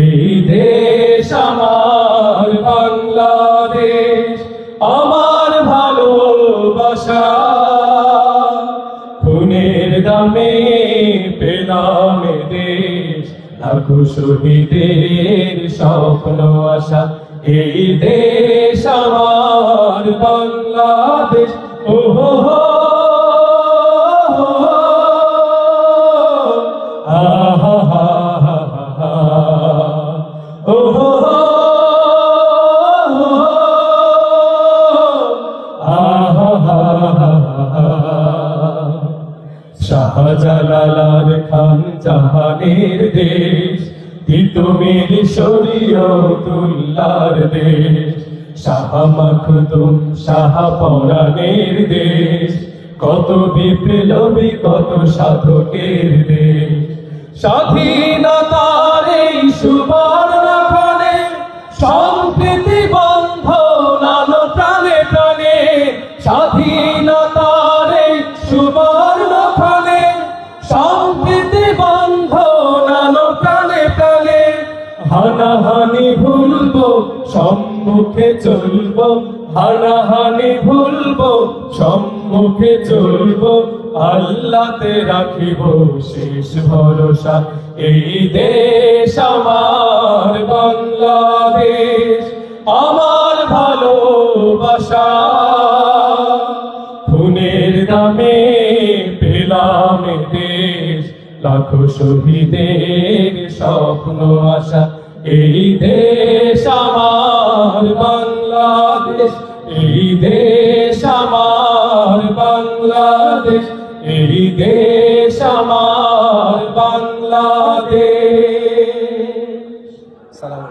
এই দেশ আমার বাংলাদেশ, আমার ভালোবাসা। খুনের দামে পেলাম এ দেশ, লাখো শহীদের স্বপ্ন আশা। এই দেশ আমার বাংলাদেশ। ও হো হো, আহা হা হা হা, ও হো হো, আহা হা হা হা। শাহজালাল খান জাহানের দেশ, তিতুমির শরীয়তুল্লাহর দেশ। শাহ মাখদুম শাহ পরাণের দেশ, কত বিপ্লবী কত সাধকের দেশ। স্বাধীনতার এই সুবর্ণক্ষণে সম্প্রীতি বন্ধন আলো প্রাণে প্রাণে। স্বাধীনতার এই সুবর্ণক্ষণে সম্প্রীতি বন্ধন আলো প্রাণে প্রাণে। হানাহানি ভুলবো, সম্মুখে চলবো, হানাহানি ভুলবো, সম্মুখে চলবো। আল্লাহতে রাখিব শেষ ভরসা। এই দেশ আমার বাংলাদেশ, আমার ভালোবাসা। খুনের দামে পেলাম এ দেশ, লাখো শহীদের স্বপ্ন আশা। এই দেশ আমার বাংলাদেশ, এই দেশ আমার বাংলাদেশ, এই দেশ আমার বাংলাদেশ। সালাম।